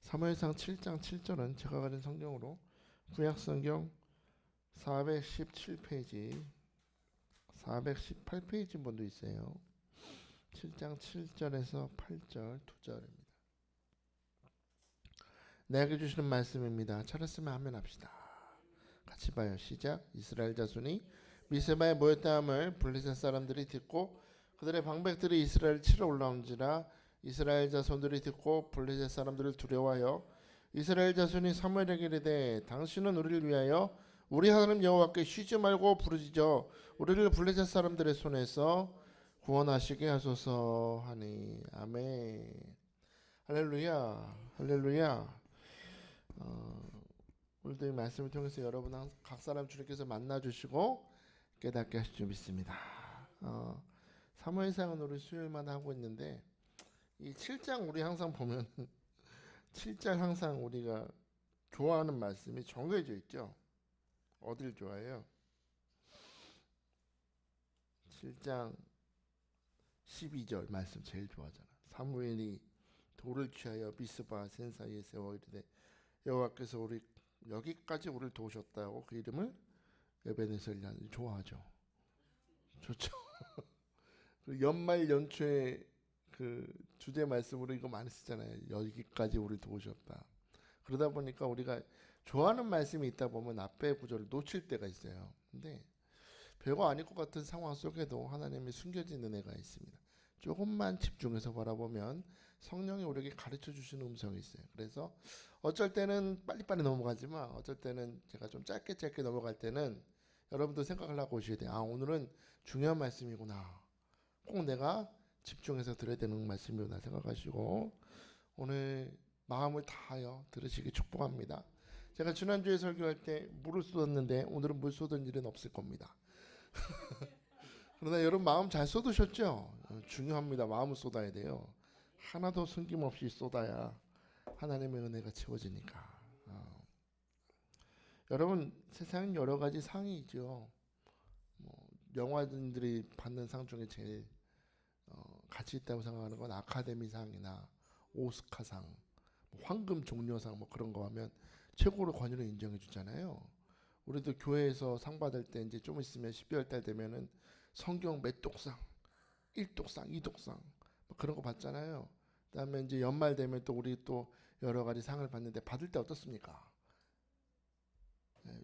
사무엘상 7장 7절은 제가 가진 성경으로 구약성경 417페이지 418페이지 분도 있어요. 7장 7절에서 8절 2절입니다. 내게 주시는 말씀입니다. 찾았으면 하면 합시다. 같이 봐요. 시작. 이스라엘 자손이 미세바에 모였다 함을 블레셋 사람들이 듣고 그들의 방백들이 이스라엘을 치러 올라온지라. 이스라엘 자손들이 듣고 블레셋 사람들을 두려워하여 이스라엘 자손이 사무엘에게 이르되 당신은 우리를 위하여 우리 하나님 여호와께 쉬지 말고 부르짖어 우리를 블레셋 사람들의 손에서 구원하시게 하소서 하니. 아멘. 할렐루야. 할렐루야. 오늘도 이 말씀을 통해서 여러분 각 사람 주님께서 만나주시고 깨닫게 하실 줄 믿습니다. 사무엘상은 우리 수요일마다 하고 있는데 이 7장 우리 항상 보면 7장 항상 우리가 좋아하는 말씀이 정해져 있죠. 어딜 좋아해요? 7장 12절 말씀 제일 좋아하잖아. 사무엘이 돌을 취하여 미스바 센 사이에 세워 이르되 여호와께서 우리 여기까지 우리를 도우셨다고 그 이름을 에베네셀이라. 좋아하죠. 좋죠. 연말 연초에 그 주제 말씀으로 이거 많이 쓰잖아요. 여기까지 우리를 도우셨다. 그러다 보니까 우리가 좋아하는 말씀이 있다 보면 앞에 구절을 놓칠 때가 있어요. 근데 별거 아닐 것 같은 상황 속에도 하나님이 숨겨진 은혜가 있습니다. 조금만 집중해서 바라보면 성령이 우리에게 가르쳐 주시는 음성이 있어요. 그래서 어쩔 때는 빨리빨리 넘어가지만 어쩔 때는 제가 좀 짧게 넘어갈 때는 여러분도 생각을 하고 오셔야 돼요. 오늘은 중요한 말씀이구나. 꼭 내가 집중해서 들어야 되는 말씀이구나 생각하시고 오늘 마음을 다하여 들으시기 축복합니다. 제가 지난주에 설교할 때 물을 쏟았는데 오늘은 물 쏟은 일은 없을 겁니다. 그러나 여러분 마음 잘 쏟으셨죠? 중요합니다. 마음을 쏟아야 돼요. 하나도 숨김없이 쏟아야 하나님의 은혜가 채워지니까. 여러분 세상엔 여러 가지 상이 있죠. 영화인들이 받는 상 중에 제일 가치 있다고 생각하는 건 아카데미상이나 오스카상, 황금 종려상 그런 거 하면 최고로 권위를 인정해 주잖아요. 우리도 교회에서 상 받을 때 이제 좀 있으면 12월 달 되면은 성경 몇 독상, 1독상, 2독상 그런 거 받잖아요. 그다음에 이제 연말 되면 또 우리 또 여러 가지 상을 받는데 받을 때 어떻습니까?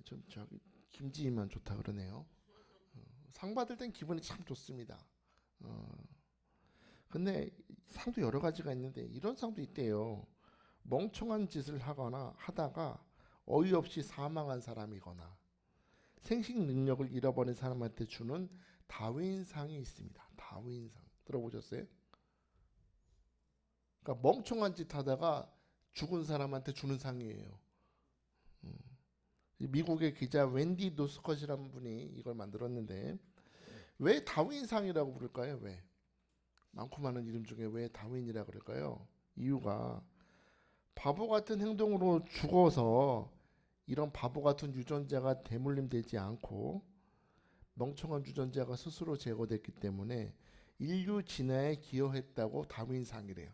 좀 저기 김지희만 좋다 그러네요. 상 받을 땐 기분이 참 좋습니다. 근데 상도 여러 가지가 있는데 이런 상도 있대요. 멍청한 짓을 하다가 어이없이 사망한 사람이거나 생식 능력을 잃어버린 사람한테 주는 다윈상이 있습니다. 다윈상 들어보셨어요? 그러니까 멍청한 짓 하다가 죽은 사람한테 주는 상이에요. 미국의 기자 웬디 노스컷이라는 분이 이걸 만들었는데 왜 다윈상이라고 부를까요? 왜? 많고 많은 이름 중에 왜 다윈이라고 그럴까요? 이유가 바보 같은 행동으로 죽어서 이런 바보 같은 유전자가 대물림되지 않고 멍청한 유전자가 스스로 제거됐기 때문에 인류 진화에 기여했다고 다윈상이래요.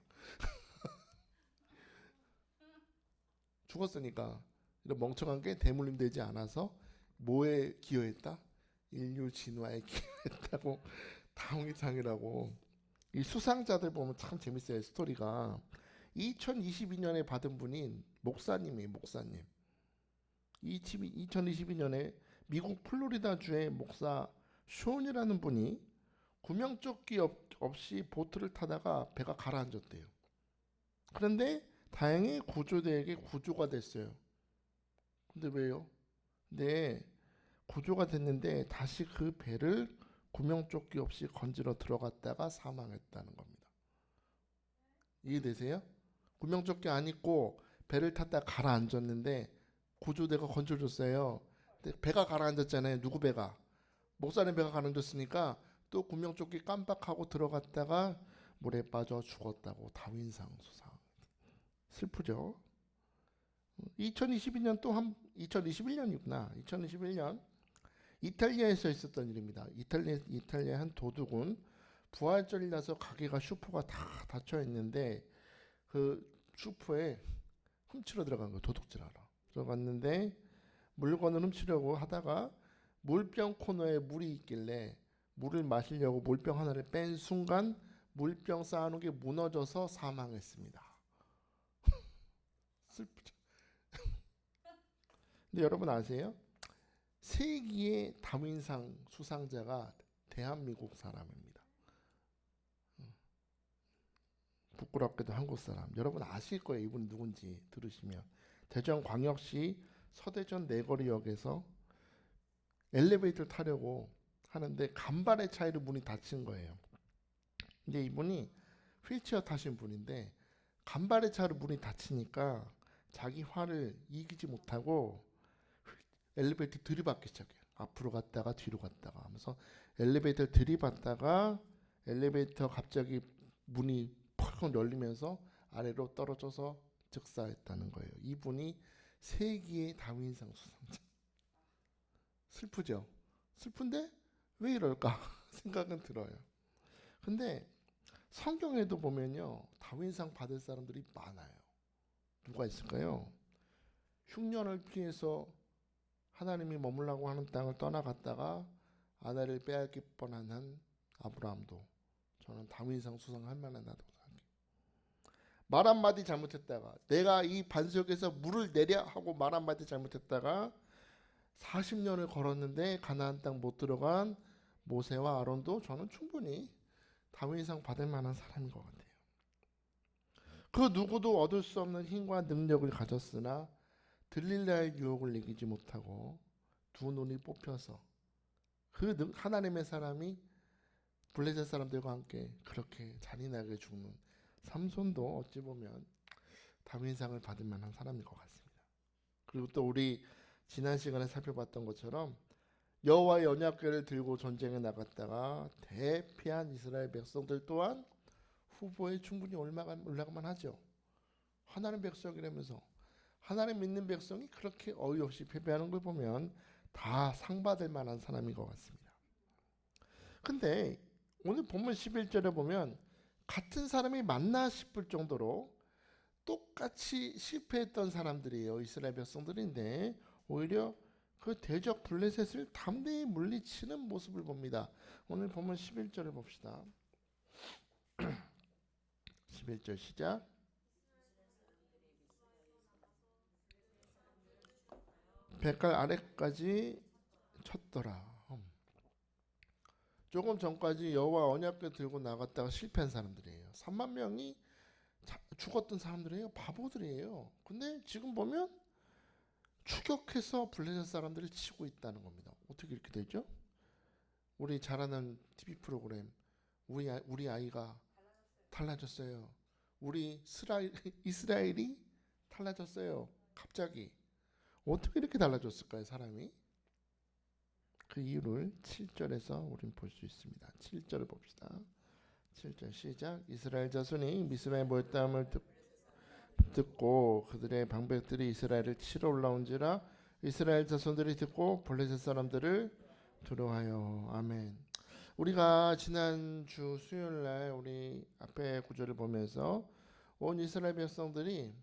죽었으니까 이런 멍청한 게 대물림되지 않아서 뭐에 기여했다? 인류 진화에 기여했다고 다윈상이라고. 이 수상자들 보면 참 재밌어요. 스토리가 2022년에 받은 분인 목사님이에요. 목사님. 2022년에 미국 플로리다주의 목사 쇼온이라는 분이 구명조끼 없이 보트를 타다가 배가 가라앉았대요. 그런데 다행히 구조대에게 구조가 됐어요. 근데 왜요? 네, 구조가 됐는데 다시 그 배를 구명조끼 없이 건지러 들어갔다가 사망했다는 겁니다. 이해되세요? 구명조끼 안 입고 배를 탔다 가라앉았는데 구조대가 건져줬어요. 근데 배가 가라앉았잖아요. 누구 배가? 목사님 배가 가라앉았으니까 또 구명조끼 깜빡하고 들어갔다가 물에 빠져 죽었다고. 다윈상 수상. 슬프죠? 2022년 또 2021년이구나. 2021년 이탈리아에서 있었던 일입니다. 이탈리아 한 도둑은 부활절이 나서 가게가 슈퍼가 다 닫혀 있는데 그 슈퍼에 훔치러 들어간 거예요. 도둑질하러 들어갔는데 물건을 훔치려고 하다가 물병 코너에 물이 있길래 물을 마시려고 물병 하나를 뺀 순간 물병 쌓아놓은 게 무너져서 사망했습니다. 슬프죠. 근데 여러분 아세요? 세기의 다윈상 수상자가 대한민국 사람입니다. 부끄럽게도 한국 사람. 여러분 아실 거예요. 이분 누군지 들으시면. 대전광역시 서대전 내거리역에서 엘리베이터를 타려고 하는데 간발의 차이로 문이 닫힌 거예요. 근데 이분이 휠체어 타신 분인데 간발의 차로 문이 닫히니까 자기 화를 이기지 못하고 엘리베이터 들이받기 시작해요. 앞으로 갔다가 뒤로 갔다가 하면서 엘리베이터를 들이받다가 엘리베이터 갑자기 문이 팍 열리면서 아래로 떨어져서 즉사했다는 거예요. 이분이 세기의 다윈상 수상자. 슬프죠? 슬픈데 왜 이럴까 생각은 들어요. 근데 성경에도 보면요, 다윈상 받을 사람들이 많아요. 누가 있을까요? 흉년을 피해서 하나님이 머물라고 하는 땅을 떠나갔다가 아내를 빼앗길 뻔한 한 아브라함도 저는 다윈상 수상할 만하다고 생각해요. 말 한마디 잘못했다가 내가 이 반석에서 물을 내려 하고 말 한마디 잘못했다가 40년을 걸었는데 가나안 땅 못 들어간 모세와 아론도 저는 충분히 다윈상 받을 만한 사람인 것 같아요. 그 누구도 얻을 수 없는 힘과 능력을 가졌으나 들릴라의 유혹을 이기지 못하고 두 눈이 뽑혀서 그 하나님의 사람이 블레셋 사람들과 함께 그렇게 잔인하게 죽는 삼손도 어찌 보면 다윈상을 받을 만한 사람인 것 같습니다. 그리고 또 우리 지난 시간에 살펴봤던 것처럼 여호와의 언약궤를 들고 전쟁에 나갔다가 대피한 이스라엘 백성들 또한 후보에 충분히 올라가만 하죠. 하나님 백성이라면서 하나님 믿는 백성이 그렇게 어이없이 패배하는 걸 보면 다 상받을 만한 사람인 것 같습니다. 근데 오늘 본문 11절에 보면 같은 사람이 맞나 싶을 정도로 똑같이 실패했던 사람들이에요. 이스라엘 백성들인데 오히려 그 대적 블레셋을 담대히 물리치는 모습을 봅니다. 오늘 본문 11절을 봅시다. 11절 시작. 백갈 아래까지 쳤더라. 조금 전까지 여호와 언약궤 들고 나갔다가 실패한 사람들이에요. 3만 명이 죽었던 사람들이에요. 바보들이에요. 근데 지금 보면 추격해서 블레셋 사람들을 치고 있다는 겁니다. 어떻게 이렇게 되죠? 우리 잘 아는 TV 프로그램 우리 아이가 달라졌어요. 우리 이스라엘이 달라졌어요. 갑자기 어떻게 이렇게 달라졌을까요, 사람이? 그 이유를 7절에서 우린 볼 수 있습니다. 7절을 봅시다. 7절 시작. 이스라엘 자손이 미스바에 모였다함을 듣고 그들의 방백들이 이스라엘을 치러 올라온지라 이스라엘 자손들이 듣고 블레셋 사람들을 두려워하여. 아멘. 우리가 지난주 수요일날 우리 앞에 구절을 보면서 온 이스라엘 백성들이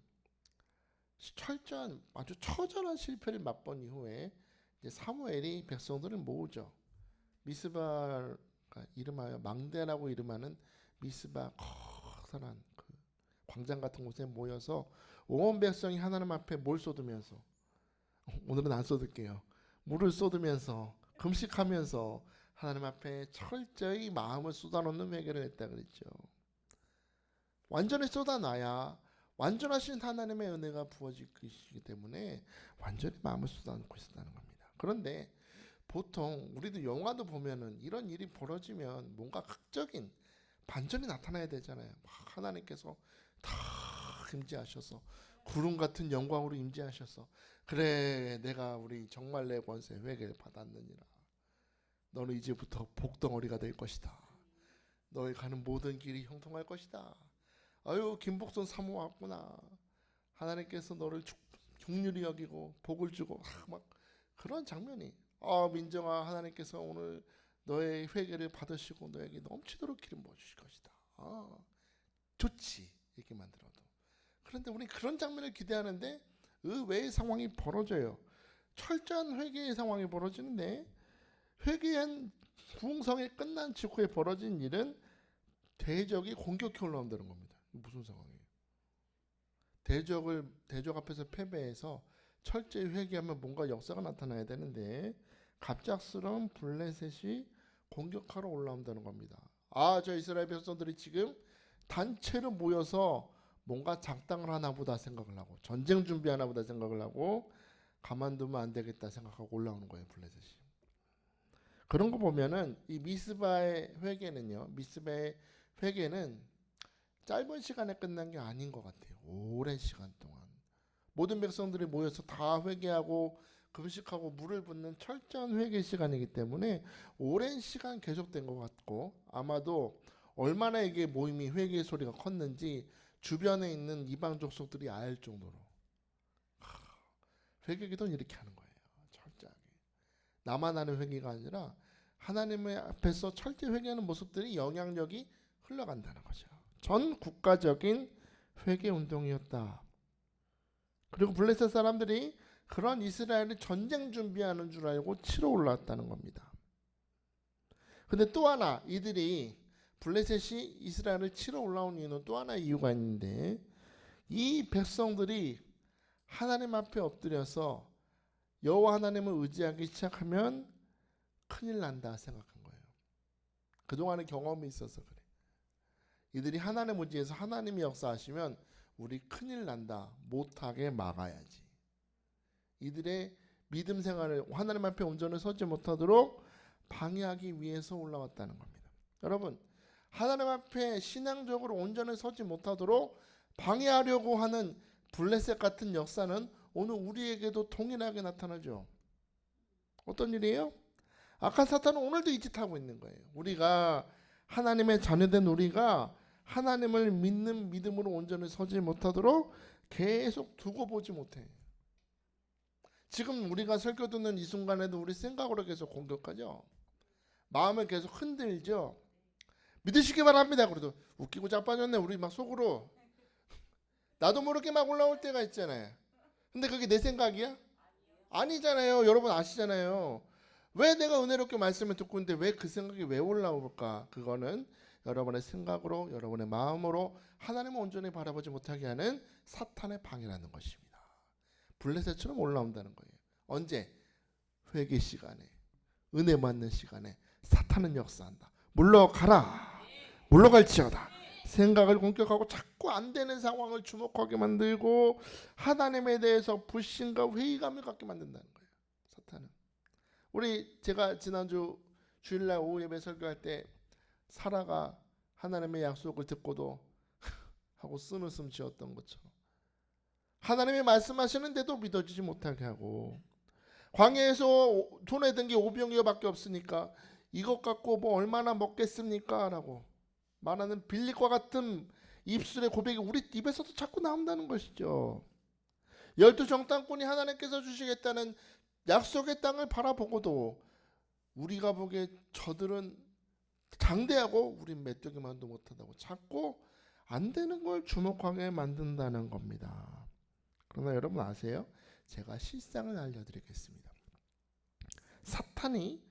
철저한 아주 처절한 실패를 맛본 이후에 이제 사무엘이 백성들을 모으죠. 미스바가 이름하여 망대라고 이름하는 미스바 커다란 그 광장 같은 곳에 모여서 온 백성이 하나님 앞에 뭘 쏟으면서 오늘은 안 쏟을게요. 물을 쏟으면서 금식하면서 하나님 앞에 철저히 마음을 쏟아놓는 회개를 했다 그랬죠. 완전히 쏟아놔야 완전하신 하나님의 은혜가 부어지기 때문에 완전히 마음을 쏟아놓고 있었다는 겁니다. 그런데 보통 우리도 영화도 보면은 이런 일이 벌어지면 뭔가 극적인 반전이 나타나야 되잖아요. 하나님께서 다 임재하셔서 구름 같은 영광으로 임재하셔서 그래 내가 우리 정말 내 권세 회개를 받았느니라. 너는 이제부터 복덩어리가 될 것이다. 너의 가는 모든 길이 형통할 것이다. 아유 김복선 사모 왔구나. 하나님께서 너를 긍휼히 여기고 복을 주고 막 그런 장면이 민정아 하나님께서 오늘 너의 회개를 받으시고 너에게 넘치도록 기름 부어주실 것이다. 좋지 이렇게 만들어도 그런데 우리 그런 장면을 기대하는데 의외의 상황이 벌어져요. 철저한 회개의 상황이 벌어지는데, 회개한 부흥성이 끝난 직후에 벌어진 일은 대적이 공격해 올라온다는 겁니다. 무슨 상황이에요? 대적 앞에서 패배해서 철저히 회개하면 뭔가 역사가 나타나야 되는데, 갑작스러운 블레셋이 공격하러 올라온다는 겁니다. 저 이스라엘 백성들이 지금 단체로 모여서 뭔가 작당을 하나 보다 생각을 하고, 전쟁 준비하나 보다 생각을 하고, 가만두면 안 되겠다 생각하고 올라오는 거예요, 블레셋이. 그런 거 보면은 이 미스바의 회개는 짧은 시간에 끝난 게 아닌 것 같아요. 오랜 시간 동안 모든 백성들이 모여서 다 회개하고 금식하고 물을 붓는 철저한 회개 시간이기 때문에 오랜 시간 계속된 것 같고, 아마도 얼마나 이게 모임이 회개의 소리가 컸는지 주변에 있는 이방 족속들이 알 정도로 회개기도는 이렇게 하는 거예요. 철저하게. 나만 하는 회개가 아니라 하나님의 앞에서 철저히 회개하는 모습들이 영향력이 흘러간다는 거죠. 전 국가적인 회개 운동이었다. 그리고 블레셋 사람들이 그런 이스라엘이 전쟁 준비하는 줄 알고 치러 올라왔다는 겁니다. 근데 또 하나, 이들이 블레셋이 이스라엘을 치러 올라온 이유는 또 하나 이유가 있는데, 이 백성들이 하나님 앞에 엎드려서 여호와 하나님을 의지하기 시작하면 큰일 난다 생각한 거예요. 그동안의 경험이 있어서 그래. 이들이 하나님 의지해서 하나님이 역사하시면 우리 큰일 난다, 못하게 막아야지. 이들의 믿음 생활을, 하나님 앞에 온전히 서지 못하도록 방해하기 위해서 올라왔다는 겁니다. 여러분, 하나님 앞에 신앙적으로 온전히 서지 못하도록 방해하려고 하는 블레셋 같은 역사는 오늘 우리에게도 동일하게 나타나죠. 어떤 일이에요? 악한 사탄은 오늘도 이 짓 하고 있는 거예요. 우리가 하나님의 자녀된 우리가 하나님을 믿는 믿음으로 온전히 서지 못하도록 계속 두고 보지 못해. 지금 우리가 설교 듣는 이 순간에도 우리 생각으로 계속 공격하죠. 마음을 계속 흔들죠. 믿으시기 바랍니다. 그래도 웃기고 자빠졌네. 우리 막 속으로 나도 모르게 막 올라올 때가 있잖아요. 근데 그게 내 생각이야? 아니잖아요. 여러분 아시잖아요. 왜 내가 은혜롭게 말씀을 듣고 있는데 왜 그 생각이 왜 올라올까? 그거는 여러분의 생각으로, 여러분의 마음으로 하나님을 온전히 바라보지 못하게 하는 사탄의 방해라는 것입니다. 블레셋처럼 올라온다는 거예요. 언제? 회개 시간에, 은혜 받는 시간에 사탄은 역사한다. 물러가라. 물러갈지어다. 생각을 공격하고 자꾸 안 되는 상황을 주목하게 만들고 하나님에 대해서 불신과 회의감을 갖게 만든다는 거예요. 사탄은. 제가 지난주 주일날 오후 예배 설교할 때 사라가 하나님의 약속을 듣고도 하고 쓴웃음 지었던 것처럼 하나님이 말씀하시는데도 믿어지지 못하게 하고, 광야에서 손에 든 게 오병이어밖에 없으니까 이것 갖고 뭐 얼마나 먹겠습니까? 라고 말하는 빌립과 같은 입술의 고백이 우리 입에서도 자꾸 나온다는 것이죠. 12정탐꾼이 하나님께서 주시겠다는 약속의 땅을 바라보고도 우리가 보기에 저들은 장대하고 우린 메뚜기만도 못하다고 자꾸 안 되는 걸 주목하게 만든다는 겁니다. 그러나 여러분 아세요? 제가 실상을 알려드리겠습니다. 사탄이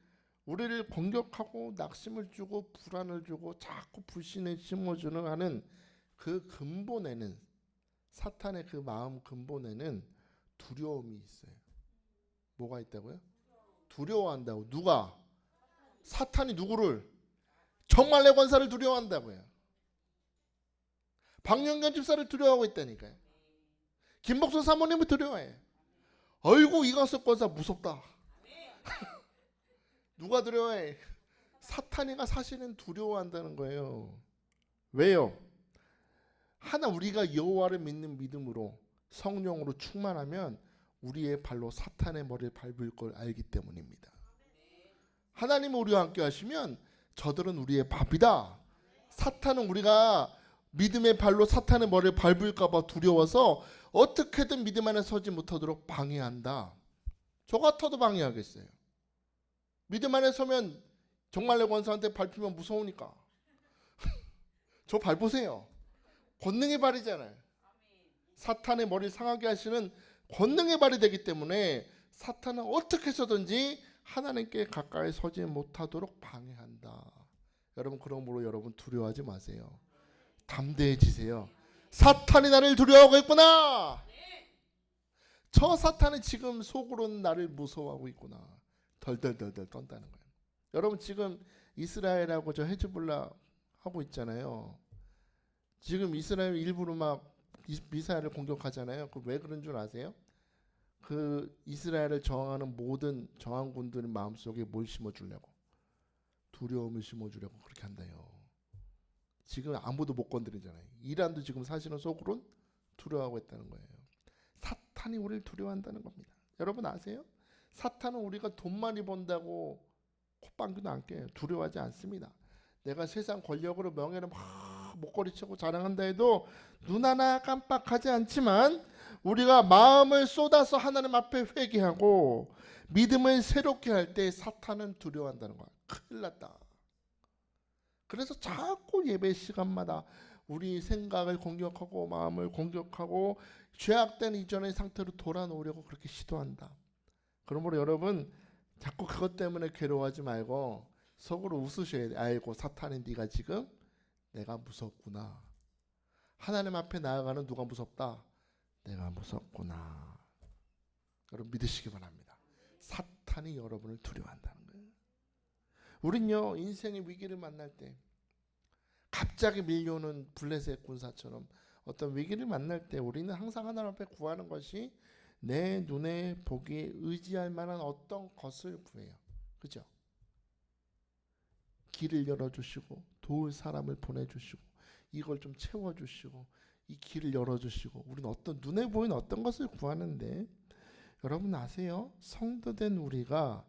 우리를 공격하고 낙심을 주고 불안을 주고 자꾸 불신에 심어주는 하는 그 근본에는, 사탄의 그 마음 근본에는 두려움이 있어요. 뭐가 있다고요? 두려워한다고. 누가? 사탄이 누구를? 정말의 권사를 두려워한다고요. 박영견 집사를 두려워하고 있다니까요. 김복선 사모님을 두려워해. 어이구 이광석 권사 무섭다. 누가 두려워해? 사탄이가 사실은 두려워한다는 거예요. 왜요? 하나 우리가 여호와를 믿는 믿음으로 성령으로 충만하면 우리의 발로 사탄의 머리를 밟을 걸 알기 때문입니다. 하나님이 우리와 함께 하시면 저들은 우리의 밥이다. 사탄은 우리가 믿음의 발로 사탄의 머리를 밟을까 봐 두려워서 어떻게든 믿음 안에 서지 못하도록 방해한다. 저 같아도 방해하겠어요. 믿음 안에 서면 정말의 권사한테 밟히면 무서우니까. 저 밟으세요. 권능의 발이잖아요. 사탄의 머리를 상하게 하시는 권능의 발이 되기 때문에 사탄은 어떻게 해서든지 하나님께 가까이 서지 못하도록 방해한다. 여러분, 그러므로 여러분 두려워하지 마세요. 담대해지세요. 사탄이 나를 두려워하고 있구나. 저 사탄이 지금 속으로는 나를 무서워하고 있구나. 덜덜덜덜 떤다는 거예요. 여러분, 지금 이스라엘하고 저 헤즈볼라 하고 있잖아요. 지금 이스라엘 일부러 막 미사일을 공격하잖아요. 그 왜 그런 줄 아세요? 그 이스라엘을 저항하는 모든 저항군들의 마음속에 뭘 심어주려고? 두려움을 심어주려고 그렇게 한다요. 지금 아무도 못 건드리잖아요. 이란도 지금 사실은 속으로는 두려워하고 있다는 거예요. 사탄이 우리를 두려워한다는 겁니다. 여러분 아세요? 사탄은 우리가 돈 많이 번다고 콧방귀도 안 껴요. 두려워하지 않습니다. 내가 세상 권력으로 명예를 막 목걸이치고 자랑한다 해도 눈 하나 깜빡하지 않지만 우리가 마음을 쏟아서 하나님 앞에 회개하고 믿음을 새롭게 할 때 사탄은 두려워한다는 거야. 큰일 났다. 그래서 자꾸 예배 시간마다 우리 생각을 공격하고 마음을 공격하고 죄악된 이전의 상태로 돌아놓으려고 그렇게 시도한다. 그러므로 여러분 자꾸 그것 때문에 괴로워하지 말고 속으로 웃으셔야 돼. 아이고, 사탄이 네가 지금 내가 무섭구나. 하나님 앞에 나아가는 누가 무섭다? 내가 무섭구나. 여러분 믿으시기 바랍니다. 사탄이 여러분을 두려워한다는 거예요. 우린요, 인생의 위기를 만날 때 갑자기 밀려오는 블레셋 군사처럼 어떤 위기를 만날 때 우리는 항상 하나님 앞에 구하는 것이 내 눈에 보기에 의지할 만한 어떤 것을 구해요. 그죠? 길을 열어주시고 도울 사람을 보내주시고 이걸 좀 채워주시고 이 길을 열어주시고 우리는 어떤 눈에 보이는 어떤 것을 구하는데 여러분 아세요? 성도된 우리가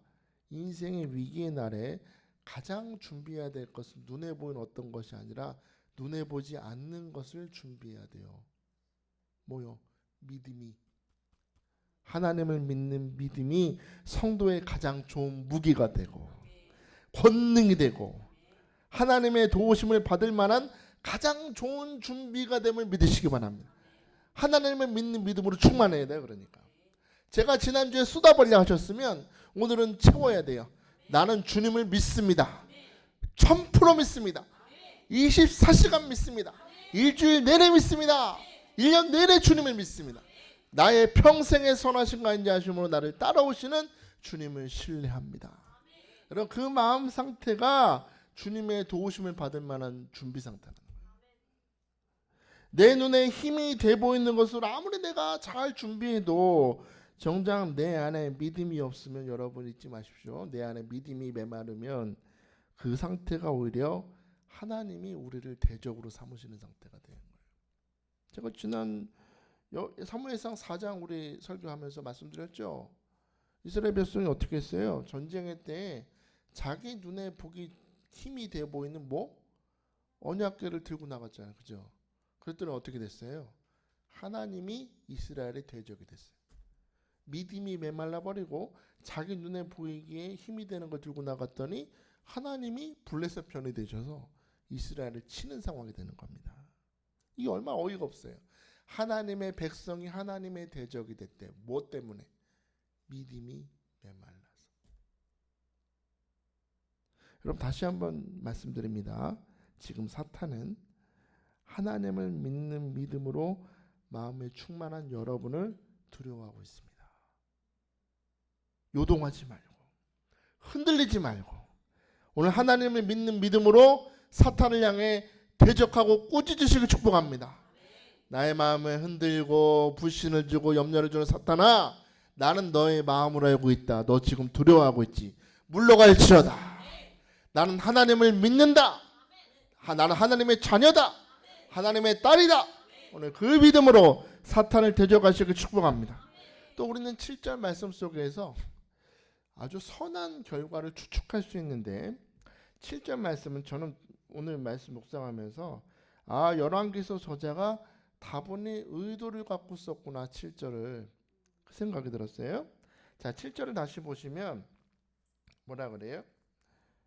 인생의 위기의 날에 가장 준비해야 될 것은 눈에 보이는 어떤 것이 아니라 눈에 보지 않는 것을 준비해야 돼요. 뭐요? 믿음이. 하나님을 믿는 믿음이 성도의 가장 좋은 무기가 되고 권능이 되고 하나님의 도우심을 받을 만한 가장 좋은 준비가 됨을 믿으시기 바랍니다. 하나님을 믿는 믿음으로 충만해야 돼요. 그러니까 제가 지난주에 쏟아버려 하셨으면 오늘은 채워야 돼요. 나는 주님을 믿습니다. 1000% 믿습니다. 24시간 믿습니다. 일주일 내내 믿습니다. 1년 내내 주님을 믿습니다. 나의 평생의 선하신가 인자하심으로 나를 따라오시는 주님을 신뢰합니다. 여러분 그 마음 상태가 주님의 도우심을 받을 만한 준비 상태는 거예요. 내 눈에 힘이 돼 보이는 것으로 아무리 내가 잘 준비해도 정작 내 안에 믿음이 없으면 여러분 잊지 마십시오. 내 안에 믿음이 메마르면 그 상태가 오히려 하나님이 우리를 대적으로 삼으시는 상태가 되는 거예요. 제가 지난 사무엘상 4장 우리 설교하면서 말씀드렸죠. 이스라엘 백성이 어떻게 했어요? 전쟁의 때 자기 눈에 보기 힘이 돼 보이는 언약궤를 들고 나갔잖아요. 그죠? 그랬더니 어떻게 됐어요? 하나님이 이스라엘의 대적이 됐어요. 믿음이 메말라 버리고 자기 눈에 보이기에 힘이 되는 걸 들고 나갔더니 하나님이 블레셋 편이 되셔서 이스라엘을 치는 상황이 되는 겁니다. 이게 얼마나 어이가 없어요. 하나님의 백성이 하나님의 대적이 됐대. 뭐 때문에? 믿음이 메말라서. 여러분 다시 한번 말씀드립니다. 지금 사탄은 하나님을 믿는 믿음으로 마음에 충만한 여러분을 두려워하고 있습니다. 요동하지 말고 흔들리지 말고 오늘 하나님을 믿는 믿음으로 사탄을 향해 대적하고 꾸짖으시길 축복합니다. 나의 마음을 흔들고 불신을 주고 염려를 주는 사탄아, 나는 너의 마음을 알고 있다. 너 지금 두려워하고 있지. 물러갈지어다. 나는 하나님을 믿는다. 나는 하나님의 자녀다. 하나님의 딸이다. 오늘 그 믿음으로 사탄을 대적하시길 축복합니다. 또 우리는 7절 말씀 속에서 아주 선한 결과를 추측할 수 있는데 7절 말씀은 저는 오늘 말씀 묵상하면서 열왕기서 저자가 다분히 의도를 갖고 썼구나 7절을 그 생각이 들었어요. 자 7절을 다시 보시면 뭐라 그래요?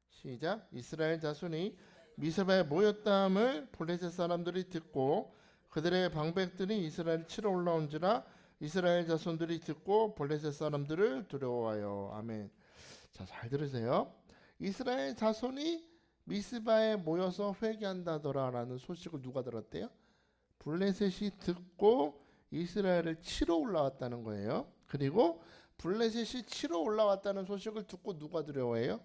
시작. 이스라엘 자손이 미스바에 모였다함을 블레셋 사람들이 듣고 그들의 방백들이 이스라엘 치러 올라온지라 이스라엘 자손들이 듣고 블레셋 사람들을 두려워하여. 아멘. 자, 잘 들으세요. 이스라엘 자손이 미스바에 모여서 회개한다더라라는 소식을 누가 들었대요? 블레셋이 듣고 이스라엘을 치러 올라왔다는 거예요. 그리고 블레셋이 치러 올라왔다는 소식을 듣고 누가 두려워해요?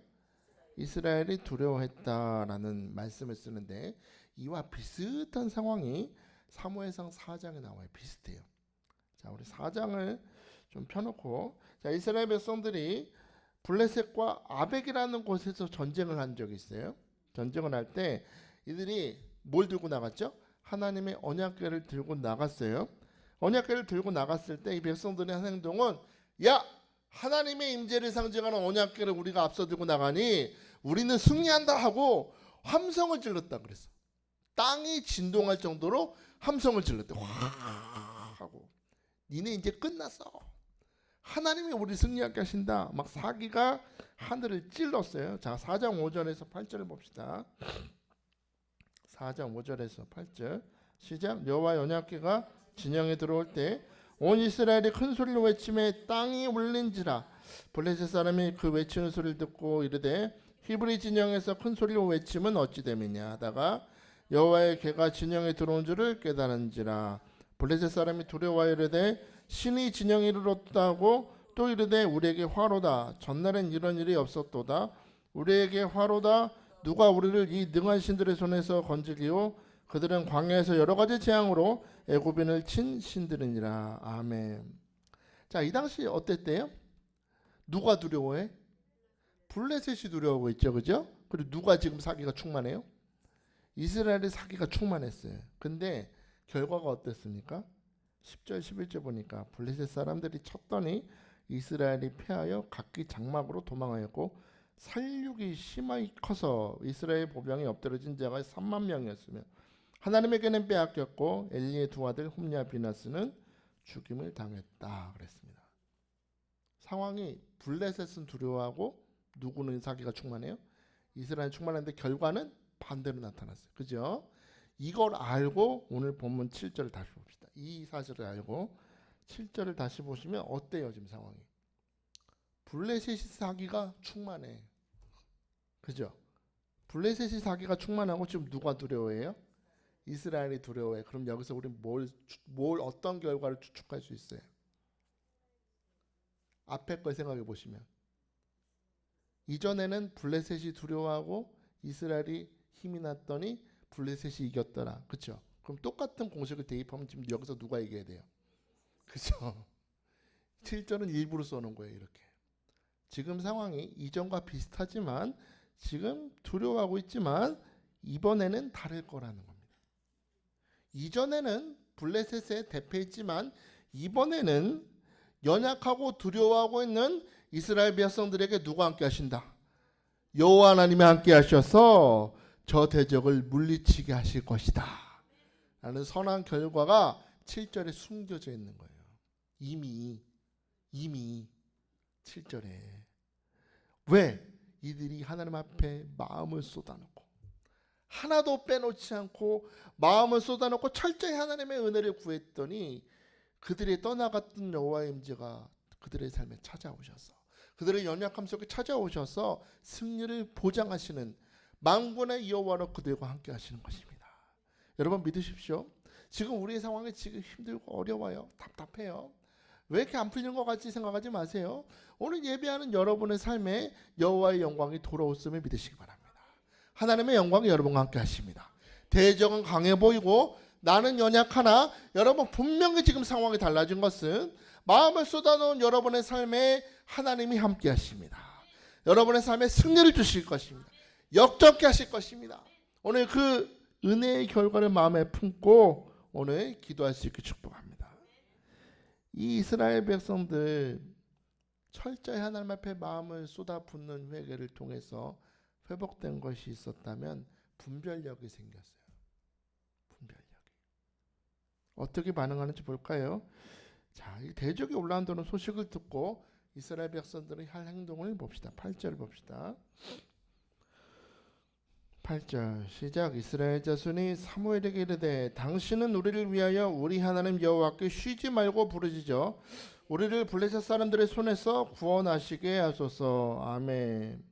이스라엘이 두려워했다라는 말씀을 쓰는데 이와 비슷한 상황이 사무엘상 4장에 나와요. 비슷해요. 자, 우리 4장을 좀 펴놓고, 자, 이스라엘 백성들이 블레셋과 아벡이라는 곳에서 전쟁을 한 적이 있어요. 전쟁을 할 때 이들이 뭘 들고 나갔죠? 하나님의 언약궤를 들고 나갔어요. 언약궤를 들고 나갔을 때 이 백성들의 한 행동은, 야, 하나님의 임재를 상징하는 언약궤를 우리가 앞서 들고 나가니 우리는 승리한다 하고 함성을 질렀다 그랬어. 땅이 진동할 정도로 함성을 질렀대. 와 하고, 니네 이제 끝났어. 하나님이 우리 승리하게 하신다. 막 사기가 하늘을 찔렀어요. 자, 4장 5절에서 8절을 봅시다. 4장 5절에서 8절 시작. 여호와의 언약궤가 진영에 들어올 때 온 이스라엘이 큰 소리로 외침에 땅이 울린지라. 블레셋 사람이 그 외치는 소리를 듣고 이르되 히브리 진영에서 큰 소리로 외침은 어찌 됨이냐 하다가 여호와의 궤가 진영에 들어온 줄을 깨달은지라. 블레셋 사람이 두려워하여 이르되 신이 진영에 이르렀다고 또 이르되 우리에게 화로다. 전날엔 이런 일이 없었도다. 우리에게 화로다. 누가 우리를 이 능한 신들의 손에서 건지리요. 그들은 광야에서 여러 가지 재앙으로 애굽인을 친 신들이니라. 아멘. 자, 이 당시 어땠대요? 누가 두려워해? 블레셋이 두려워하고 있죠, 그죠? 그리고 누가 지금 사기가 충만해요? 이스라엘의 사기가 충만했어요. 근데 결과가 어땠습니까? 10절 11절 보니까 블레셋 사람들이 쳤더니 이스라엘이 패하여 각기 장막으로 도망하였고 살육이 심하게 커서 이스라엘 보병이 엎드러진 자가 3만 명이었으며 하나님에게는 빼앗겼고 엘리의 두 아들 홈리와 비나스는 죽임을 당했다 그랬습니다. 상황이 블레셋은 두려워하고 누구는 사기가 충만해요? 이스라엘 충만한데 결과는 반대로 나타났어요. 그죠? 이걸 알고 오늘 본문 7절을 다시 봅시다. 이 사실을 알고 7절을 다시 보시면 어때요 지금 상황이? 블레셋이 사기가 충만해. 그죠? 블레셋이 사기가 충만하고 지금 누가 두려워해요? 이스라엘이 두려워해. 그럼 여기서 우리 뭘 어떤 결과를 추측할 수 있어요? 앞에 걸 생각해 보시면 이전에는 블레셋이 두려워하고 이스라엘이 힘이 났더니 블레셋이 이겼더라. 그렇죠? 그럼 똑같은 공식을 대입하면 지금 여기서 누가 이겨야 돼요? 그렇죠? 7절은 일부러 써놓은 거예요. 이렇게. 지금 상황이 이전과 비슷하지만 지금 두려워하고 있지만 이번에는 다를 거라는 겁니다. 이전에는 블레셋에 대패했지만 이번에는 연약하고 두려워하고 있는 이스라엘 백성들에게 누가 함께 하신다? 여호와 하나님이 함께 하셔서 저 대적을 물리치게 하실 것이다 라는 선한 결과가 7절에 숨겨져 있는 거예요. 이미 7절에. 왜? 이들이 하나님 앞에 마음을 쏟아놓고 하나도 빼놓지 않고 마음을 쏟아놓고 철저히 하나님의 은혜를 구했더니 그들이 떠나갔던 여호와의 임재가 그들의 삶에 찾아오셔서 그들의 연약함 속에 찾아오셔서 승리를 보장하시는 만군의 여호와로 그들과 함께 하시는 것입니다. 여러분 믿으십시오. 지금 우리의 상황이 지금 힘들고 어려워요. 답답해요. 왜 이렇게 안 풀리는 것 같이 생각하지 마세요. 오늘 예배하는 여러분의 삶에 여호와의 영광이 돌아왔음을 믿으시기 바랍니다. 하나님의 영광이 여러분과 함께 하십니다. 대적은 강해 보이고 나는 연약하나 여러분 분명히 지금 상황이 달라진 것은 마음을 쏟아놓은 여러분의 삶에 하나님이 함께 하십니다. 여러분의 삶에 승리를 주실 것입니다. 역적게 하실 것입니다. 오늘 그 은혜의 결과를 마음에 품고 오늘 기도할 수 있게 축복합니다. 이 이스라엘 백성들 철저히 하나님 앞에 마음을 쏟아붓는 회개를 통해서 회복된 것이 있었다면 분별력이 생겼어요. 분별력이. 어떻게 반응하는지 볼까요? 자, 이 대적이 올라온다는 소식을 듣고 이스라엘 백성들의 할 행동을 봅시다. 8절을 봅시다. 8절 시작. 이스라엘 자손이 사무엘에게 이르되 당신은 우리를 위하여 우리 하나님 여호와께 쉬지 말고 부르짖어 우리를 블레셋 사람들의 손에서 구원하시게 하소서. 아멘.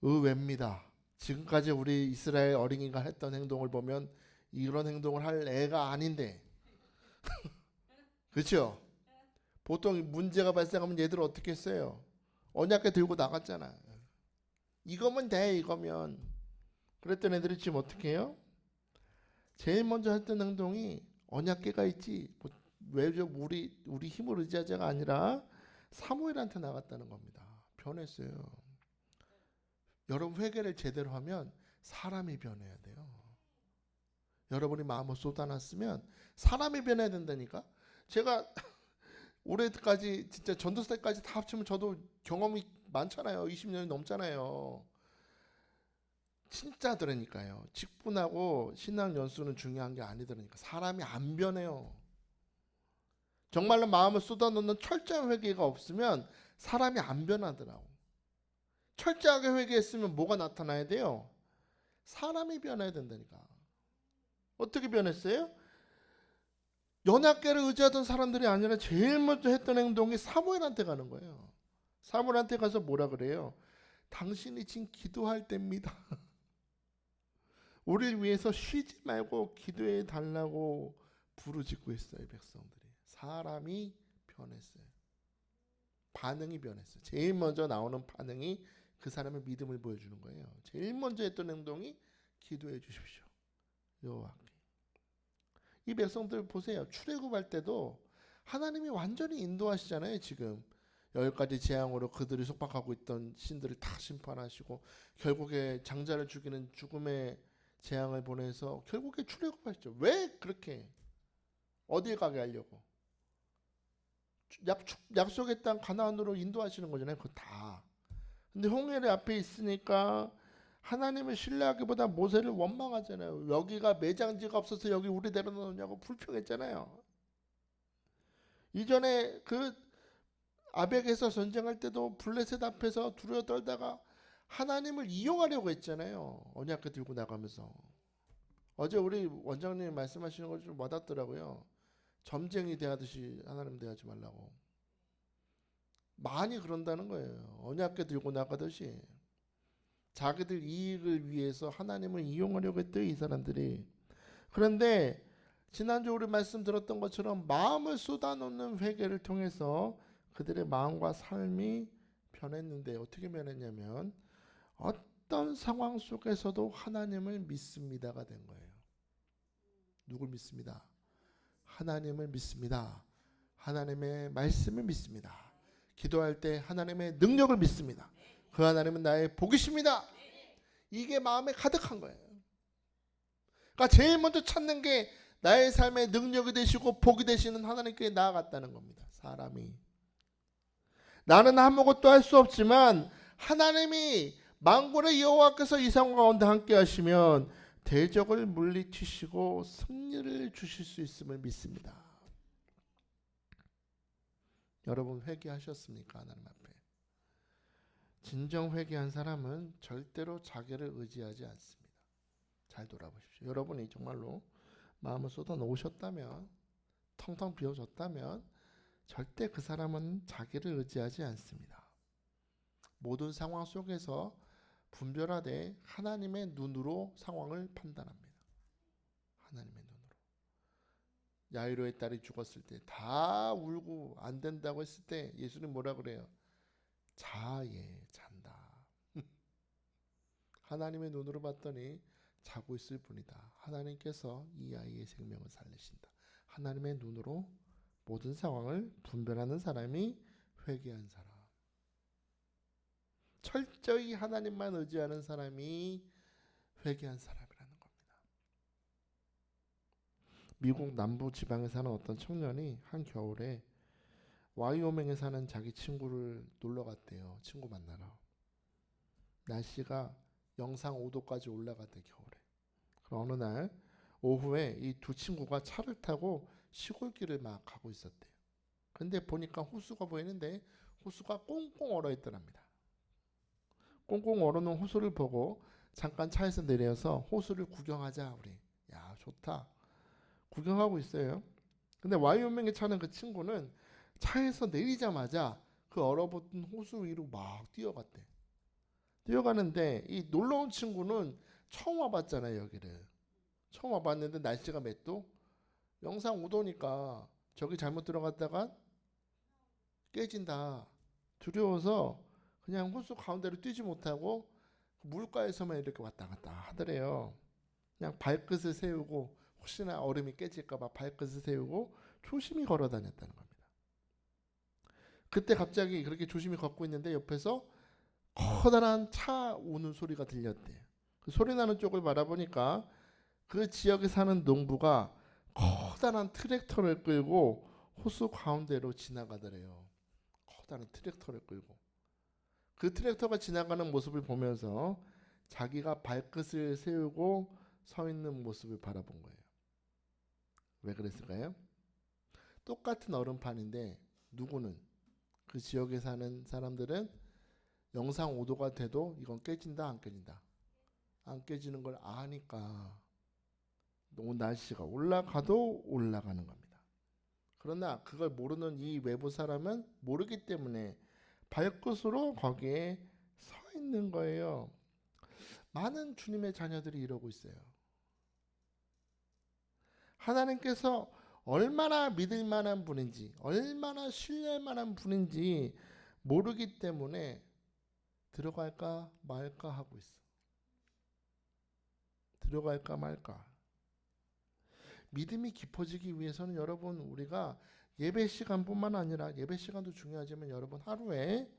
의외입니다. 지금까지 우리 이스라엘 어린이가 했던 행동을 보면 이런 행동을 할 애가 아닌데 그렇죠? 보통 문제가 발생하면 얘들 어떻게 했어요? 언약궤 들고 나갔잖아. 이거면 돼, 이거면. 그랬던 애들이 지금 어떻게 해요? 제일 먼저 했던 행동이 언약궤가 있지, 왜죠? 우리 힘을 의지하자가 아니라 사무엘한테 나갔다는 겁니다. 변했어요. 여러분, 회개를 제대로 하면 사람이 변해야 돼요. 여러분이 마음을 쏟아놨으면 사람이 변해야 된다니까. 제가 올해까지 진짜 전도사 때까지 다 합치면 저도 경험이 많잖아요. 20년이 넘잖아요. 진짜더라니까요. 직분하고 신앙 연수는 중요한 게 아니더라니까. 사람이 안 변해요. 정말로 마음을 쏟아놓는 철저한 회개가 없으면 사람이 안 변하더라고. 철저하게 회개했으면 뭐가 나타나야 돼요? 사람이 변해야 된다니까. 어떻게 변했어요? 연합계를 의지하던 사람들이 아니라 제일 먼저 했던 행동이 사무엘한테 가는 거예요. 사무엘한테 가서 뭐라 그래요? 당신이 지금 기도할 때입니다. 우리를 위해서 쉬지 말고 기도해 달라고 부르짖고 있어요. 백성들이. 사람이 변했어요. 반응이 변했어요. 제일 먼저 나오는 반응이 그 사람의 믿음을 보여주는 거예요. 제일 먼저 했던 행동이 기도해 주십시오. 여호와께. 이 백성들 보세요. 출애굽할 때도 하나님이 완전히 인도하시잖아요. 지금 10가지 재앙으로 그들이 속박하고 있던 신들을 다 심판하시고 결국에 장자를 죽이는 죽음의 재앙을 보내서 결국에 출애굽하시죠. 왜 그렇게 어딜 가게 하려고? 약속의 땅 가나안으로 인도하시는 거잖아요. 그거 다. 근데 홍해를 앞에 있으니까 하나님을 신뢰하기보다 모세를 원망하잖아요. 여기가 매장지가 없어서 여기 우리 내려놓냐고 불평했잖아요. 이전에 그 아벡에서 전쟁할 때도 블레셋 앞에서 두려워 떨다가 하나님을 이용하려고 했잖아요. 언약궤 들고 나가면서. 어제 우리 원장님 말씀하시는 거 좀 와닿더라고요. 점쟁이 대하듯이 하나님 대하지 말라고. 많이 그런다는 거예요. 언약궤 들고 나가듯이. 자기들 이익을 위해서 하나님을 이용하려고 했대요, 이 사람들이. 그런데 지난주 우리 말씀 들었던 것처럼 마음을 쏟아놓는 회개를 통해서 그들의 마음과 삶이 변했는데 어떻게 변했냐면 어떤 상황 속에서도 하나님을 믿습니다가 된 거예요. 누굴 믿습니다? 하나님을 믿습니다. 하나님의 말씀을 믿습니다. 기도할 때 하나님의 능력을 믿습니다. 그 하나님은 나의 복이십니다. 이게 마음에 가득한 거예요. 그러니까 제일 먼저 찾는 게 나의 삶의 능력이 되시고 복이 되시는 하나님께 나아갔다는 겁니다. 사람이. 나는 아무것도 할 수 없지만 하나님이 만군의 여호와께서 이 상황 가운데 함께 하시면 대적을 물리치시고 승리를 주실 수 있음을 믿습니다. 여러분 회개하셨습니까? 하나님 앞에. 진정 회개한 사람은 절대로 자기를 의지하지 않습니다. 잘 돌아보십시오. 여러분이 정말로 마음을 쏟아 놓으셨다면, 텅텅 비워졌다면 절대 그 사람은 자기를 의지하지 않습니다. 모든 상황 속에서 분별하되 하나님의 눈으로 상황을 판단합니다. 하나님의 눈으로. 야이로의 딸이 죽었을 때 다 울고 안 된다고 했을 때 예수님 뭐라 그래요? 자예 잔다. 하나님의 눈으로 봤더니 자고 있을 뿐이다. 하나님께서 이 아이의 생명을 살리신다. 하나님의 눈으로 모든 상황을 분별하는 사람이 회개한 사람. 철저히 하나님만 의지하는 사람이 회개한 사람이라는 겁니다. 미국 남부 지방에 사는 어떤 청년이 한 겨울에 와이오밍에 사는 자기 친구를 놀러 갔대요. 친구 만나러. 날씨가 영상 5도까지 올라갔대, 겨울에. 그럼 어느 날 오후에 이 두 친구가 차를 타고 시골길을 막 가고 있었대요. 근데 보니까 호수가 보이는데 호수가 꽁꽁 얼어 있더랍니다. 꽁꽁 얼어놓은 호수를 보고 잠깐 차에서 내려서 호수를 구경하자 우리. 야 좋다. 구경하고 있어요. 근데 와이오밍에 차는 그 친구는 차에서 내리자마자 그 얼어붙은 호수 위로 막 뛰어갔대. 뛰어가는데 이 놀러온 친구는 처음 와봤잖아요 여기를. 처음 와봤는데 날씨가 몇 도? 영상 5도니까 저기 잘못 들어갔다가 깨진다. 두려워서 그냥 호수 가운데로 뛰지 못하고 물가에서만 이렇게 왔다 갔다 하더래요. 그냥 발끝을 세우고 혹시나 얼음이 깨질까봐 발끝을 세우고 조심히 걸어 다녔다는 겁니다. 그때 갑자기 그렇게 조심히 걷고 있는데 옆에서 커다란 차 오는 소리가 들렸대요. 그 소리 나는 쪽을 바라보니까 그 지역에 사는 농부가 커다란 트랙터를 끌고 호수 가운데로 지나가더래요. 커다란 트랙터를 끌고. 그 트랙터가 지나가는 모습을 보면서 자기가 발끝을 세우고 서 있는 모습을 바라본 거예요. 왜 그랬을까요? 똑같은 얼음판인데 누구는 그 지역에 사는 사람들은 영상 5도가 돼도 이건 깨진다 안 깨진다. 안 깨지는 걸 아니까 날씨가 올라가도 올라가는 겁니다. 그러나 그걸 모르는 이 외부 사람은 모르기 때문에 발끝으로 거기에 서 있는 거예요. 많은 주님의 자녀들이 이러고 있어요. 하나님께서 얼마나 믿을 만한 분인지, 얼마나 신뢰할 만한 분인지 모르기 때문에 들어갈까 말까 하고 있어. 들어갈까 말까. 믿음이 깊어지기 위해서는 여러분 우리가 예배 시간뿐만 아니라 예배 시간도 중요하지만 여러분 하루에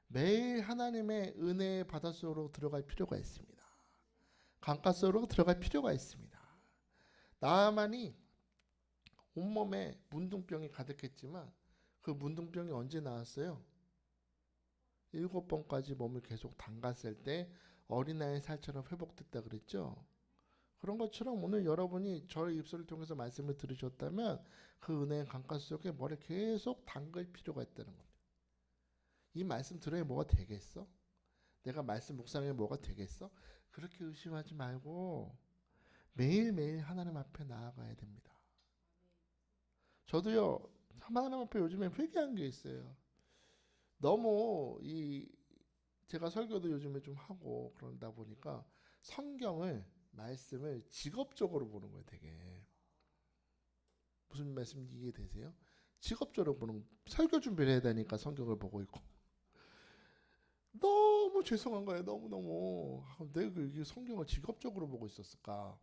매일 하나님의 은혜의 바닷속으로 들어갈 필요가 있습니다. 강가속으로 들어갈 필요가 있습니다. 나아만이 온몸에 문둥병이 가득했지만 그 문둥병이 언제 나왔어요? 7번까지 몸을 계속 담갔을 때 어린아이 살처럼 회복됐다 그랬죠. 그런 것처럼 오늘 여러분이 저의 입술을 통해서 말씀을 들으셨다면 그 은혜의 강가 속에 머리를 계속 담글 필요가 있다는 겁니다. 이 말씀 들어야 뭐가 되겠어? 내가 말씀 묵상에 뭐가 되겠어? 그렇게 의심하지 말고 매일매일 하나님 앞에 나아가야 됩니다. 저도요 하나님 앞에 요즘에 회개한 게 있어요. 너무 제가 설교도 요즘에 좀 하고 그런다 보니까 성경을 말씀을 직업적으로 보는 거예요. 되게 무슨 말씀인지 이해되세요? 직업적으로 보는 설교 준비를 해야 되니까 성경을 보고 있고 너무 죄송한 거예요. 너무너무 내가 이 성경을 직업적으로 보고 있었을까.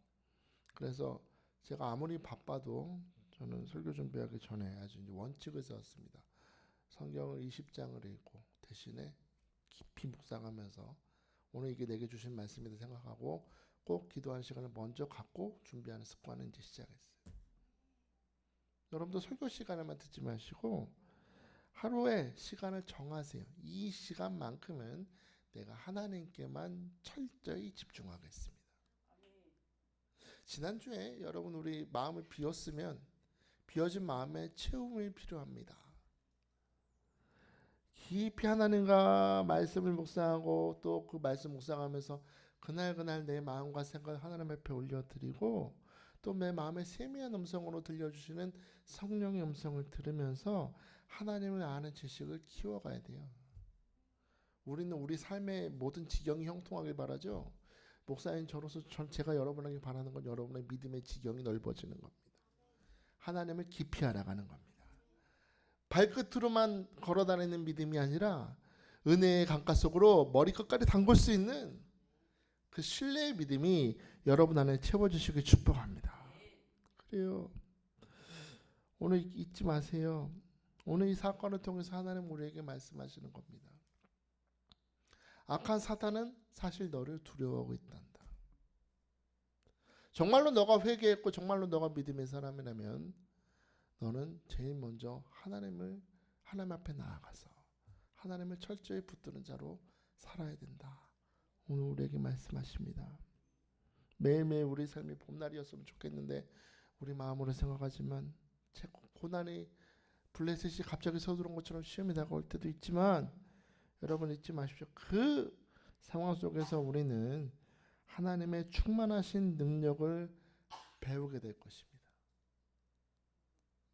그래서 제가 아무리 바빠도 저는 설교 준비하기 전에 아주 이제 원칙을 세웠습니다. 성경을 20장을 읽고 대신에 깊이 묵상하면서 오늘 이게 내게 주신 말씀이다 생각하고 꼭 기도하는 시간을 먼저 갖고 준비하는 습관을 이제 시작했어요. 여러분도 설교 시간에만 듣지 마시고 하루에 시간을 정하세요. 이 시간만큼은 내가 하나님께만 철저히 집중하겠습니다. 지난주에 여러분 우리 마음을 비웠으면 비워진 마음에 채움이 필요합니다. 깊이 하나님과 말씀을 묵상하고 또 그 말씀 묵상하면서 그날 내 마음과 생각을 하나님 앞에 올려드리고 또 내 마음의 세미한 음성으로 들려주시는 성령의 음성을 들으면서 하나님을 아는 지식을 키워가야 돼요. 우리는 우리 삶의 모든 지경이 형통하길 바라죠. 목사님 저로서 제가 여러분에게 바라는 건 여러분의 믿음의 지경이 넓어지는 겁니다. 하나님을 깊이 알아가는 겁니다. 발끝으로만 걸어다니는 믿음이 아니라 은혜의 강가 속으로 머리끝까지 담글 수 있는 그 신뢰의 믿음이 여러분 안에 채워주시길 축복합니다. 그래요. 오늘 잊지 마세요. 오늘 이 사건을 통해서 하나님 우리에게 말씀하시는 겁니다. 악한 사탄은 사실 너를 두려워하고 있단다. 정말로 너가 회개했고 정말로 너가 믿음의 사람이라면 너는 제일 먼저 하나님 앞에 나아가서 하나님을 철저히 붙드는 자로 살아야 된다. 오늘 우리에게 말씀하십니다. 매일매일 우리 삶이 봄날이었으면 좋겠는데 우리 마음으로 생각하지만 고난이 블레셋이 갑자기 서두른 것처럼 시험이 다가올 때도 있지만 여러분 잊지 마십시오. 그 상황 속에서 우리는 하나님의 충만하신 능력을 배우게 될 것입니다.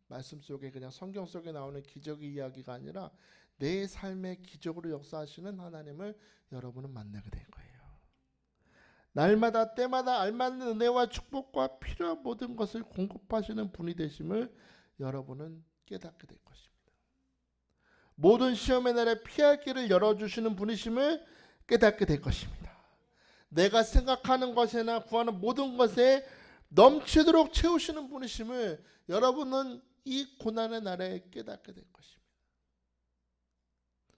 말씀 속에 그냥 성경 속에 나오는 기적의 이야기가 아니라 내 삶의 기적으로 역사하시는 하나님을 여러분은 만나게 될 거예요. 날마다 때마다 알맞는 은혜와 축복과 필요한 모든 것을 공급하시는 분이 되심을 여러분은 깨닫게 될 것입니다. 모든 시험의 날에 피할 길을 열어주시는 분이심을 깨닫게 될 것입니다. 내가 생각하는 것이나 구하는 모든 것에 넘치도록 채우시는 분이심을 여러분은 이 고난의 날에 깨닫게 될 것입니다.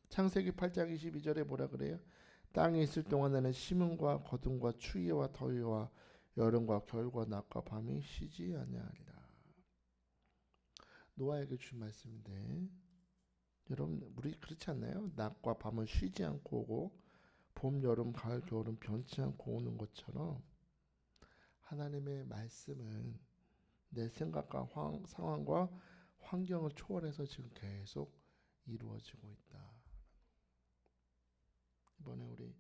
창세기 8장 22절에 뭐라 그래요? 땅에 있을 동안에는 심음과 거둠과 추위와 더위와 여름과 겨울과 낮과 밤이 쉬지 아니하리라. 노아에게 주신 말씀인데, 여러분 우리 그렇지 않나요? 낮과 밤은 쉬지 않고 오고 봄, 여름, 가을, 겨울은 변치 않고 오는 것처럼 하나님의 말씀은 내 생각과 상황과 환경을 초월해서 지금 계속 이루어지고 있다. 이번에 우리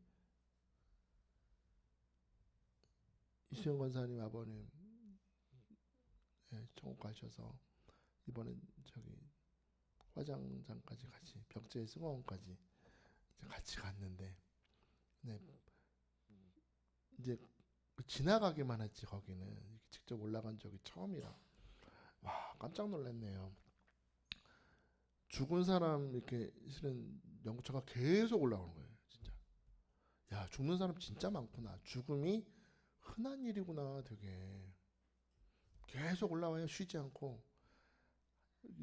이수영 권사님 아버님 천국 가셔서 이번에 저기 화장장까지 같이 벽제 승원까지 같이 갔는데, 네, 이제 지나가기만 했지 거기는 직접 올라간 적이 처음이라 와 깜짝 놀랐네요. 죽은 사람 이렇게 실은 연구차가 계속 올라오는 거예요. 진짜 야 죽는 사람 진짜 많구나, 죽음이 흔한 일이구나, 되게 계속 올라와요. 쉬지 않고.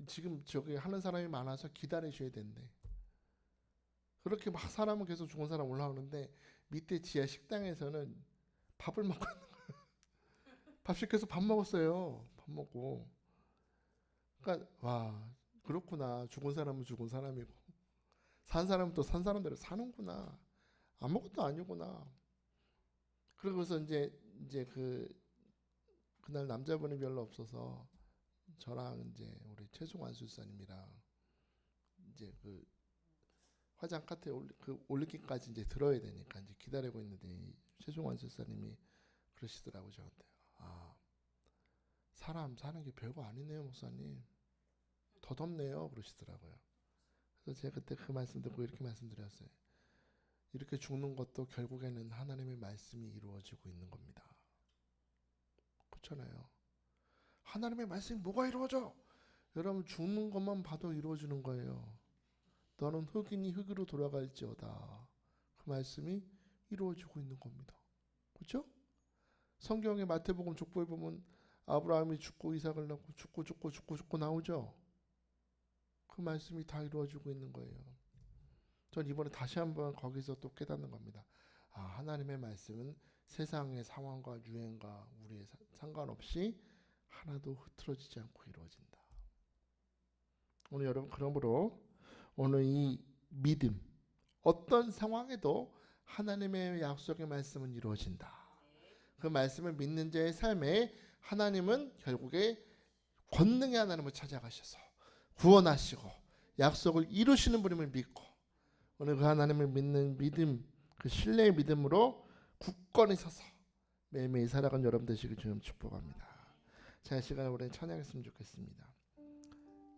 지금 저기 하는 사람이 많아서 기다리셔야 된대. 그렇게 막 사람은 계속 죽은 사람 올라오는데 밑에 지하 식당에서는 밥을 먹고 밥 시켜서 밥 먹었어요. 밥 먹고. 그러니까 와 그렇구나. 죽은 사람은 죽은 사람이고 산 사람은 또 산 사람대로 사는구나. 아무것도 아니구나. 그러고서 이제 그날 남자분이 별로 없어서 저랑 이제 우리 최송환 술사님이랑 이제 그 화장 카트에 올리기까지 이제 들어야 되니까 이제 기다리고 있는데 최송환 술사님이 그러시더라고 저한테. 아 사람 사는 게 별거 아니네요 목사님. 더 덥네요 그러시더라고요. 그래서 제가 그때 그 말씀 듣고 이렇게 말씀드렸어요. 이렇게 죽는 것도 결국에는 하나님의 말씀이 이루어지고 있는 겁니다. 그렇잖아요. 하나님의 말씀이 뭐가 이루어져? 여러분 죽는 것만 봐도 이루어지는 거예요. 너는 흙이니 흙으로 돌아갈지어다. 그 말씀이 이루어지고 있는 겁니다. 그렇죠? 성경의 마태복음 족보에 보면 아브라함이 죽고 이삭을 낳고 죽고 나오죠. 그 말씀이 다 이루어지고 있는 거예요. 전 이번에 다시 한번 거기서 또 깨닫는 겁니다. 아, 하나님의 말씀은 세상의 상황과 유행과 우리의 상관없이 하나도 흐트러지지 않고 이루어진다. 오늘 여러분 그러므로 오늘 이 믿음, 어떤 상황에도 하나님의 약속의 말씀은 이루어진다. 그 말씀을 믿는 자의 삶에 하나님은 결국에 권능의 하나님을 찾아가셔서 구원하시고 약속을 이루시는 분임을 믿고, 오늘 그 하나님을 믿는 믿음, 그 신뢰의 믿음으로 굳건히 서서 매일매일 살아가는 여러분 되시길 주님 축복합니다. 자, 이 시간에 우리 찬양했으면 좋겠습니다.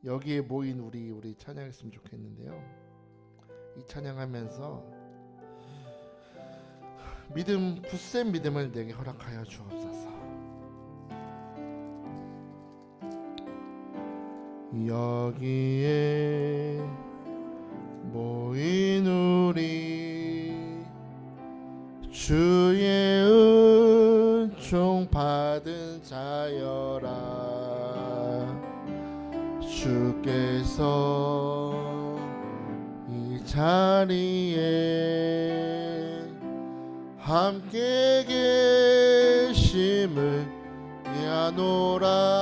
여기에 모인 우리 찬양했으면 좋겠는데요. 이 찬양하면서 믿음, 굳센 믿음을 내게 허락하여 주옵소서. 여기에 모인 우리 주의 은총 받은 자여라. 주께서 이 자리에 함께 계심을 미안노라.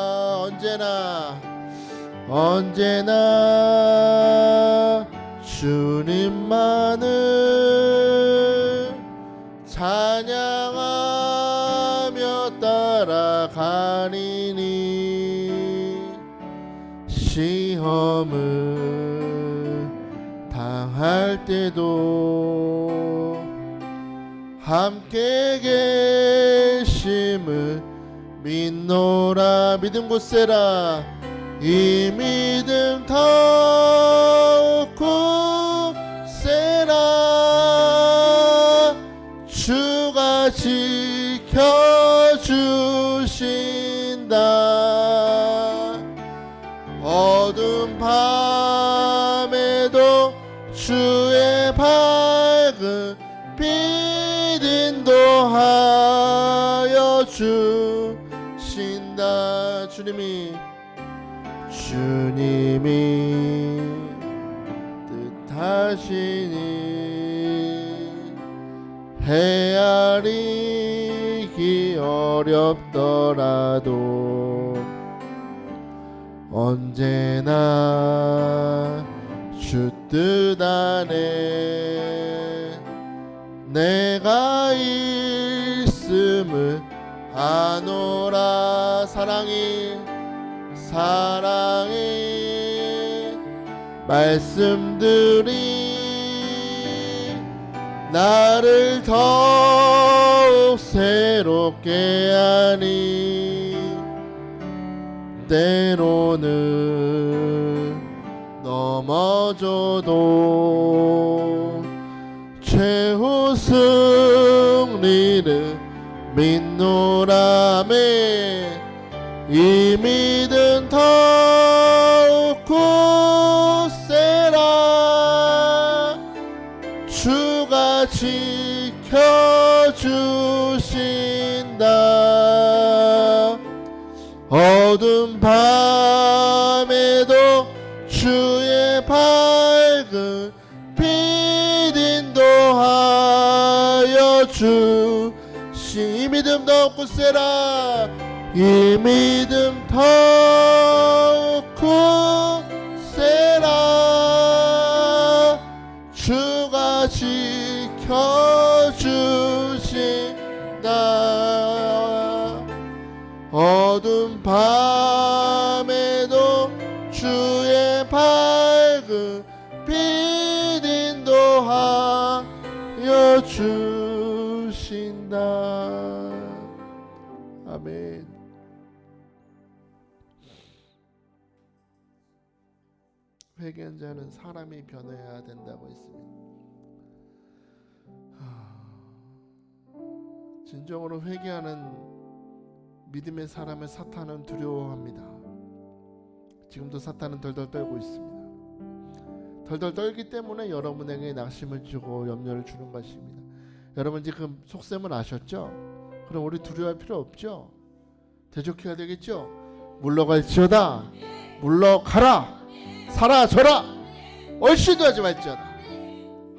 언제나 주님만을 찬양하며 따라가리니 시험을 당할 때도 함께 계심을 믿노라. 믿음 곧세라. 이 믿음 더욱 굳세라. 주가 지켜주신다. 어두운 밤에도 주의 밝은 빛 인도하여 주신다. 주님이 뜻하시니 헤아리기 어렵더라도 언제나 주 뜻 안에 내가 있음을 아노라. 사랑이 말씀들이 나를 더욱 새롭게 하니 때로는 넘어져도 최후 승리를 믿노라매. 이 믿음 더욱 굳세라. 주가 지켜주신다. 어두운 밤에도 주의 밝은 빛 인도하여 주신. 이 믿음 더욱 굳세라. 이 믿음 더욱 굳세라. 주가 지켜주신다. 어두운 밤에도 주의 밝은 빛 인도하여 주신다. 아멘. 회개한 자는 사람이 변해야 된다고 했습니다. 진정으로 회개하는 믿음의 사람의 사탄은 두려워합니다. 지금도 사탄은 덜덜 떨고 있습니다. 덜덜 떨기 때문에 여러분에게 낙심을 주고 염려를 주는 것입니다. 여러분 지금 속셈을 아셨죠? 그럼 우리 두려워할 필요 없죠? 대적해야 되겠죠? 물러갈지어다. 물러가라. 사라져라. 얼씬도 하지 말지어다.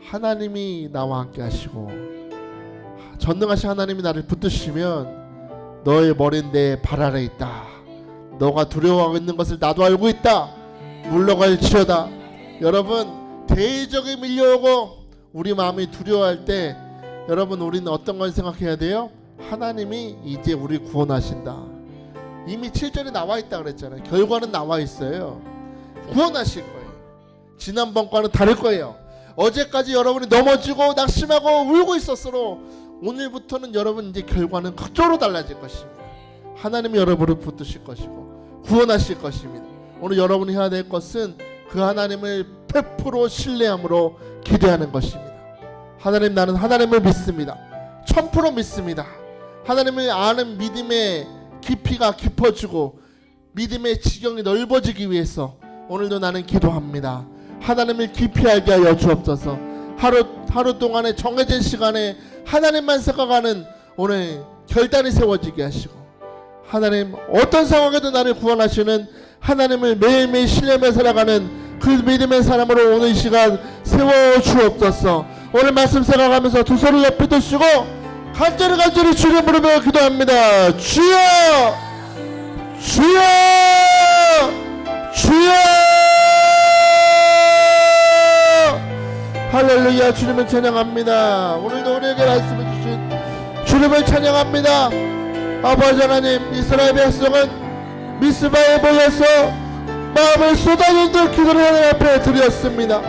하나님이 나와 함께 하시고 전능하신 하나님이 나를 붙드시면 너의 머리는 내 발 아래 있다. 너가 두려워하고 있는 것을 나도 알고 있다. 물러갈지어다. 여러분 대적이 밀려오고 우리 마음이 두려워할 때 여러분 우리는 어떤 걸 생각해야 돼요? 하나님이 이제 우리 구원하신다. 이미 7절에 나와 있다 그랬잖아요. 결과는 나와 있어요. 구원하실 거예요. 지난번과는 다를 거예요. 어제까지 여러분이 넘어지고 낙심하고 울고 있었으로 오늘부터는 여러분 이제 결과는 극적으로 달라질 것입니다. 하나님이 여러분을 붙드실 것이고 구원하실 것입니다. 오늘 여러분이 해야 될 것은 그 하나님을 100% 신뢰함으로 기대하는 것입니다. 하나님, 나는 하나님을 믿습니다. 1000% 믿습니다. 하나님을 아는 믿음의 깊이가 깊어지고 믿음의 지경이 넓어지기 위해서 오늘도 나는 기도합니다. 하나님을 깊이 알게 하여 주옵소서. 하루 동안의 정해진 시간에 하나님만 생각하는 오늘 결단이 세워지게 하시고 하나님 어떤 상황에도 나를 구원하시는 하나님을 매일매일 신뢰하며 살아가는 그 믿음의 사람으로 오늘 이 시간 세워 주옵소서. 오늘 말씀 생각하면서 두 손을 높이 드시고 간절히 주를 부르며 기도합니다. 주여, 주여, 주여. 할렐루야. 주님을 찬양합니다. 오늘도 우리에게 말씀해 주신 주님을 찬양합니다. 아버지 하나님, 이스라엘 백성은 미스바에 모여서 마음을 쏟아놓는 기도를 하나님 앞에 드렸습니다.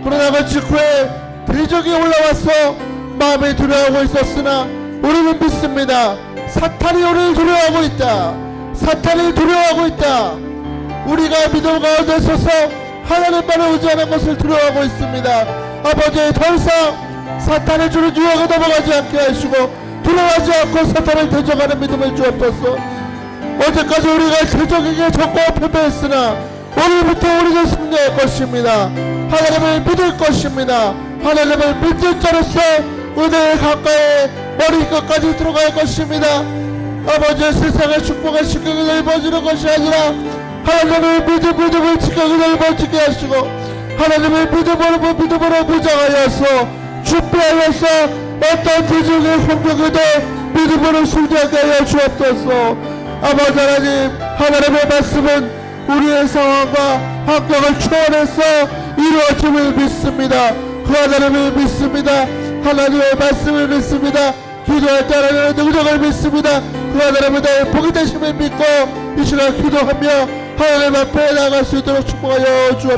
그러나 그 직후에 대적이 올라와서 마음이 두려워하고 있었으나 우리는 믿습니다. 사탄이 우리를 두려워하고 있다. 사탄이 두려워하고 있다. 우리가 믿음 가운데 서서 하나님만을 의지하는 것을 두려워하고 있습니다. 아버지, 더 이상 사탄의 주는 유혹에 넘어가지 않게 하시고 두려워하지 않고 사탄을 대적하는 믿음을 주옵소서. 어제까지 우리가 세적에게 적고 패배했으나 오늘부터 우리는 승리할 것입니다. 하나님을 믿을 것입니다. 하나님을 믿을 자로서 은혜의 가까이 머리 끝까지 들어갈 것입니다. 아버지, 세상의 축복의 시경이 넓어지는 것이 아니라 하나님을 믿음을 지경이 넓어지게 하시고 하나님을 믿음으로 무장하여서 준비하여서 어떤 대적의 공격에도 믿음으로 승리하게 하여 주옵소서. 아버지 하나님, 하나님의 말씀은 우리의 상황과 환경을 초월해서 이루어짐을 믿습니다. 그 하나님을 믿습니다. 하나님의 말씀을 믿습니다. 기도할 때 하나님의 능력을 믿습니다. 그 하나님의 나의 복이 되심을 믿고 이 시간 기도하며 하나님 앞에 나갈 수 있도록 축복하여 주옵소서.